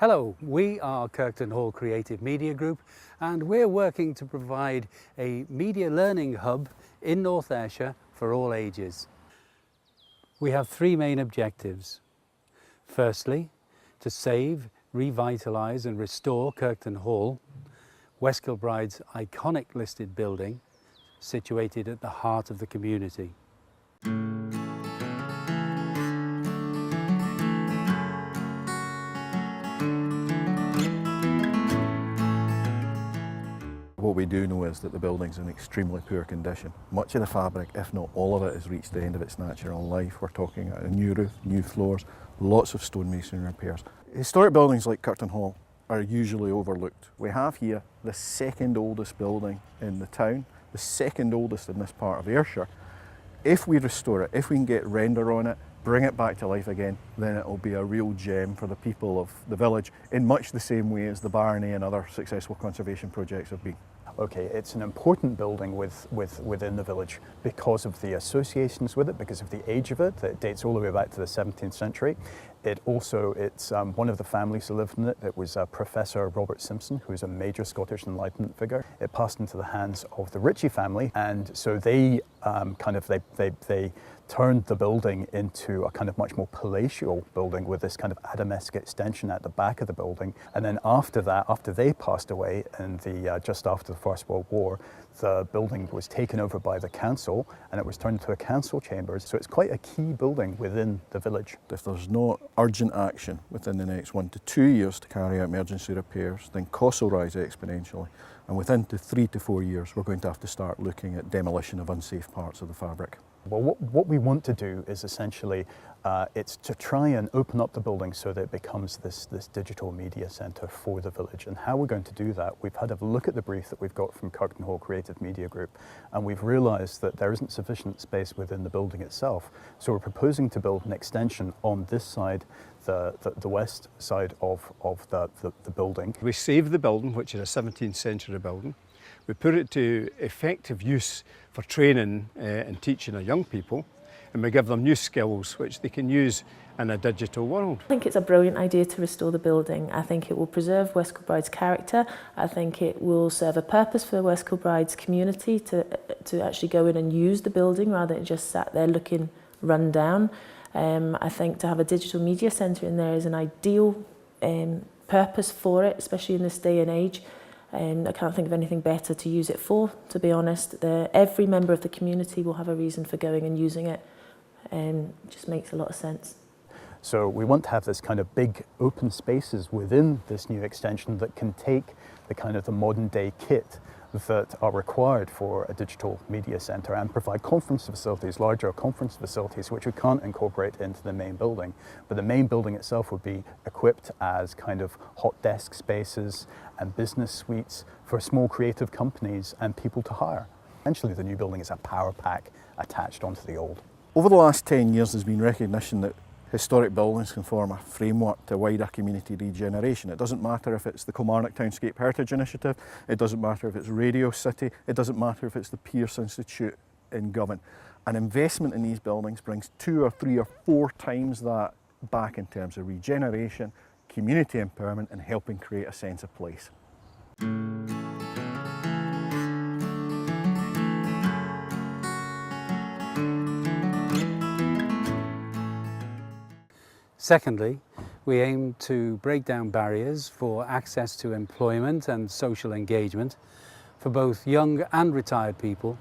Hello, we are Kirktonhall Creative Media Group and we're working to provide a media learning hub in North Ayrshire for all ages. We have three main objectives. Firstly, to save, revitalise and restore Kirktonhall, West Kilbride's iconic listed building situated at the heart of the community. What we do know is that the building's in extremely poor condition. Much of the fabric, if not all of it, has reached the end of its natural life. We're talking a new roof, new floors, lots of stonemasonry repairs. Historic buildings like Kirktonhall are usually overlooked. We have here the second oldest building in the town, the second oldest in this part of Ayrshire. If we restore it, if we can get render on it, bring it back to life again, then it will be a real gem for the people of the village in much the same way as the Barony and other successful conservation projects have been. Okay, it's an important building within the village because of the associations with it, because of the age of it. It dates all the way back to the 17th century. It's one of the families who lived in it. It was Professor Robert Simpson, who was a major Scottish Enlightenment figure. It passed into the hands of the Ritchie family, and so they turned the building into a kind of much more palatial building with this kind of Adamesque extension at the back of the building. And then after that, after they passed away in just after the First World War, the building was taken over by the council and it was turned into a council chambers. So it's quite a key building within the village. If there's no urgent action within the next 1 to 2 years to carry out emergency repairs, then costs will rise exponentially. And within 3 to 4 years, we're going to have to start looking at demolition of unsafe parts of the fabric. Well, what we want to do is essentially, it's to try and open up the building so that it becomes this digital media centre for the village. And how we're going to do that, we've had a look at the brief that we've got from Kirktonhall Creative Media Group, and we've realised that there isn't sufficient space within the building itself. So we're proposing to build an extension on this side, the west side of the building. We saved the building, which is a 17th century building. We put it to effective use for training and teaching our young people, and we give them new skills which they can use in a digital world. I think it's a brilliant idea to restore the building. I think it will preserve West Kilbride's character. I think it will serve a purpose for West Kilbride's community to actually go in and use the building rather than just sat there looking run down. I think to have a digital media centre in there is an ideal purpose for it, especially in this day and age. I can't think of anything better to use it for, to be honest. Every member of the community will have a reason for going and using it. It just makes a lot of sense. So we want to have this kind of big open spaces within this new extension that can take the kind of the modern day kit that are required for a digital media centre and provide conference facilities, larger conference facilities, which we can't incorporate into the main building. But the main building itself would be equipped as kind of hot desk spaces and business suites for small creative companies and people to hire. Essentially, the new building is a power pack attached onto the old. Over the last 10 years, there's been recognition that historic buildings can form a framework to wider community regeneration. It doesn't matter if it's the Kilmarnock Townscape Heritage Initiative, it doesn't matter if it's Radio City, it doesn't matter if it's the Pearce Institute in Govan. An investment in these buildings brings 2 or 3 or 4 times that back in terms of regeneration, community empowerment and helping create a sense of place. Secondly, we aim to break down barriers for access to employment and social engagement for both young and retired people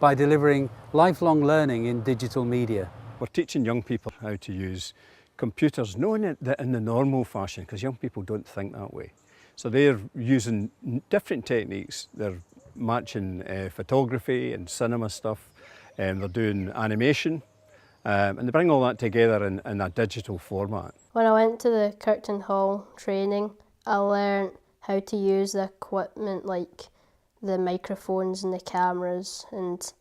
by delivering lifelong learning in digital media. We're teaching young people how to use computers, not in the normal fashion, because young people don't think that way. So they're using different techniques. They're matching photography and cinema stuff, and they're doing animation. And they bring all that together in a digital format. When I went to the Kirktonhall training, I learned how to use the equipment like the microphones and the cameras, and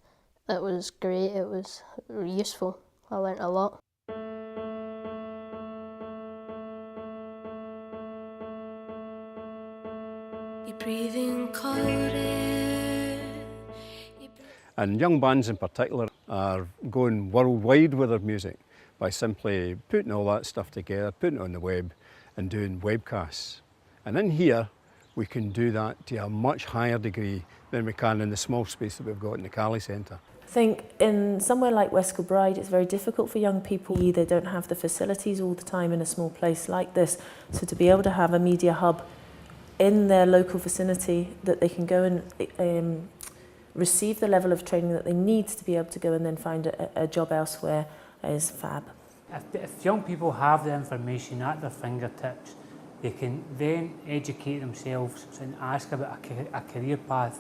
it was great, it was useful. I learned a lot. You're breathing colder. And young bands in particular are going worldwide with their music by simply putting all that stuff together, putting it on the web, and doing webcasts. And in here, we can do that to a much higher degree than we can in the small space that we've got in the Cali Centre. I think in somewhere like West Kilbride, it's very difficult for young people. They don't have the facilities all the time in a small place like this. So to be able to have a media hub in their local vicinity that they can go and receive the level of training that they need to be able to go and then find a job elsewhere is fab. If young people have the information at their fingertips, they can then educate themselves and ask about a career path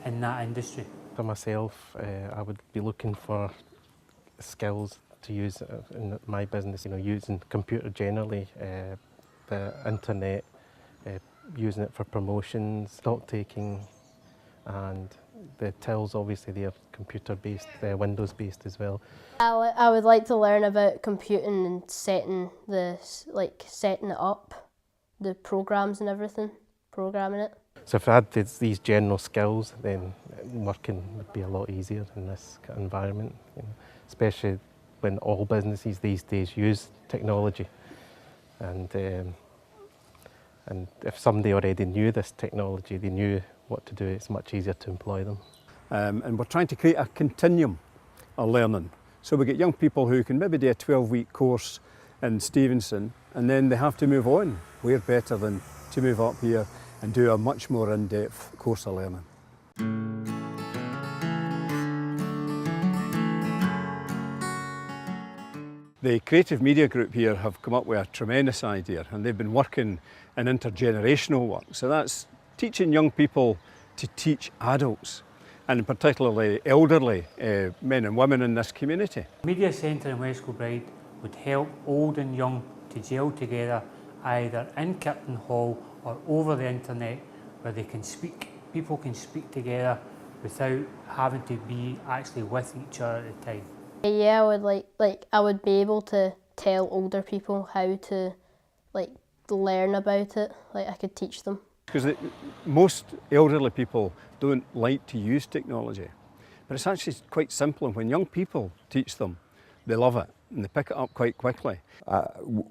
in that industry. For myself, I would be looking for skills to use in my business, using computer generally, the internet, using it for promotions, stock taking, and the tills obviously they are computer based, Windows based as well. I would like to learn about computing and setting it up, the programs and everything, programming it. So if I had these general skills, then working would be a lot easier in this kind of environment, especially when all businesses these days use technology. And if somebody already knew this technology, they knew what to do, it's much easier to employ them. And we're trying to create a continuum of learning. So we get young people who can maybe do a 12-week course in Stevenson, and then they have to move on. We're better than to move up here and do a much more in-depth course of learning. The Creative Media Group here have come up with a tremendous idea, and they've been working in intergenerational work. So that's teaching young people to teach adults, and particularly elderly men and women in this community. Media Centre in West Kilbride would help old and young to gel together either in Kirktonhall or over the internet, where they can speak, people can speak together without having to be actually with each other at the time. Yeah, I would I would be able to tell older people how to learn about it. I could teach them. Because most elderly people don't like to use technology, but it's actually quite simple, and when young people teach them, they love it and they pick it up quite quickly.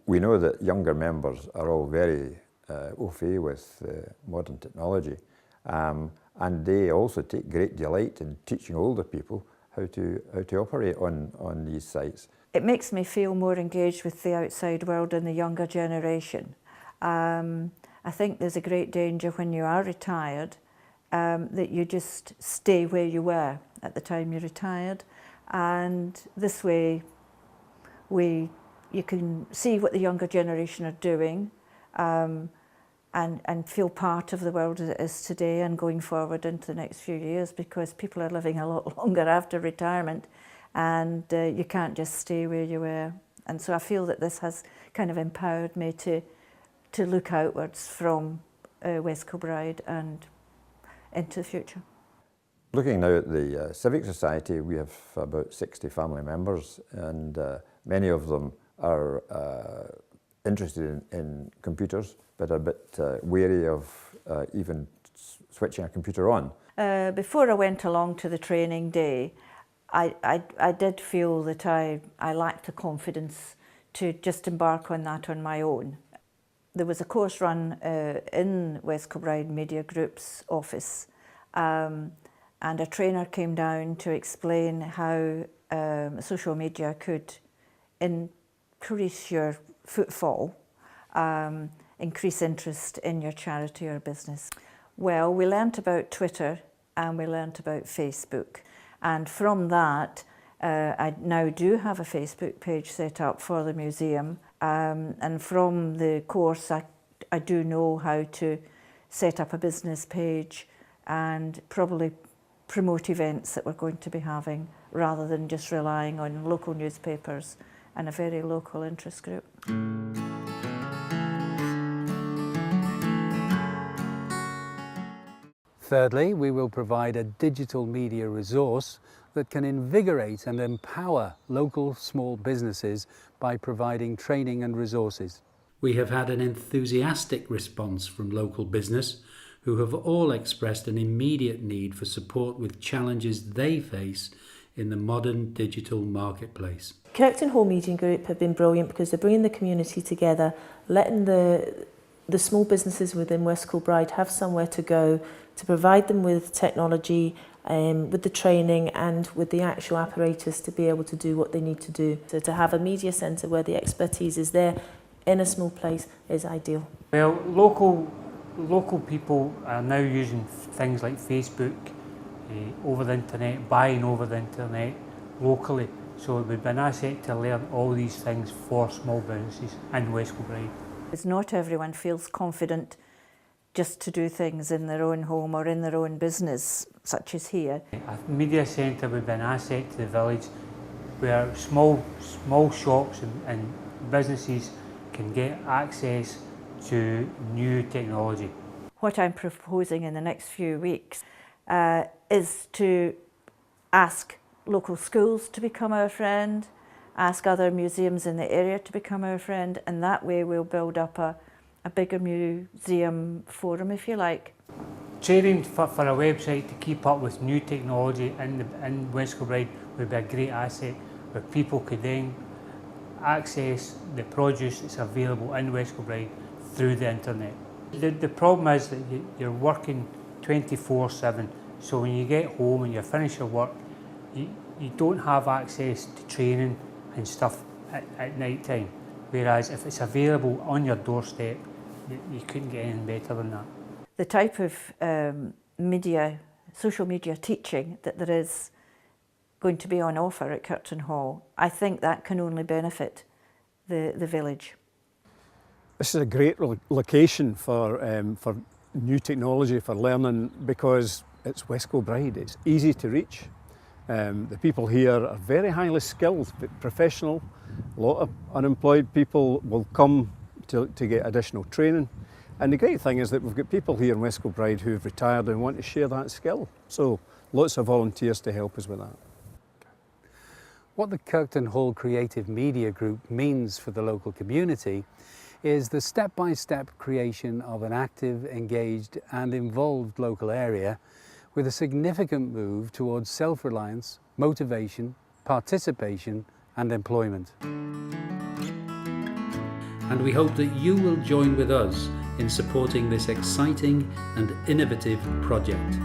We know that younger members are all very au fait with modern technology, and they also take great delight in teaching older people how to operate on these sites. It makes me feel more engaged with the outside world and the younger generation. I think there's a great danger when you are retired that you just stay where you were at the time you retired, and this way you can see what the younger generation are doing and feel part of the world as it is today and going forward into the next few years, because people are living a lot longer after retirement, and you can't just stay where you were. And so I feel that this has kind of empowered me to look outwards from West Kilbride and into the future. Looking now at the Civic Society, we have about 60 family members, and many of them are interested in computers, but are a bit wary of even switching a computer on. Before I went along to the training day, I did feel that I lacked the confidence to just embark on that on my own. There was a course run in West Kilbride Media Group's office, and a trainer came down to explain how social media could increase your footfall, increase interest in your charity or business. Well, we learnt about Twitter and we learnt about Facebook, and from that I now do have a Facebook page set up for the museum, and from the course I do know how to set up a business page and probably promote events that we're going to be having, rather than just relying on local newspapers and a very local interest group. Thirdly, we will provide a digital media resource that can invigorate and empower local small businesses by providing training and resources. We have had an enthusiastic response from local business, who have all expressed an immediate need for support with challenges they face in the modern digital marketplace. Kirktonhall Media Group have been brilliant because they're bringing the community together, letting the small businesses within West Kilbride have somewhere to go to provide them with technology, with the training and with the actual apparatus to be able to do what they need to do. So to have a media centre where the expertise is there in a small place is ideal. Well, local people are now using things like Facebook, over the internet, buying over the internet locally. So it would be an asset to learn all these things for small businesses in West Kilbride. Not everyone feels confident just to do things in their own home or in their own business, such as here. A media centre would be an asset to the village where small shops and businesses can get access to new technology. What I'm proposing in the next few weeks is to ask local schools to become our friend, ask other museums in the area to become our friend, and that way we'll build up a bigger museum forum, if you like. Training for a website to keep up with new technology in West Kilbride would be a great asset, where people could then access the produce that's available in West Kilbride through the internet. The problem is that you're working 24/7, so when you get home and you finish your work, you don't have access to training and stuff at night time. Whereas if it's available on your doorstep, you couldn't get anything better than that. The type of social media teaching that there is going to be on offer at Kirktonhall, I think that can only benefit the village. This is a great location for new technology, for learning, because it's West Kilbride. It's easy to reach. The people here are very highly skilled, professional. A lot of unemployed people will come to get additional training. And the great thing is that we've got people here in West Kilbride who've retired and want to share that skill. So lots of volunteers to help us with that. What the Kirktonhall Creative Media Group means for the local community is the step-by-step creation of an active, engaged and involved local area with a significant move towards self-reliance, motivation, participation and employment. And we hope that you will join with us in supporting this exciting and innovative project.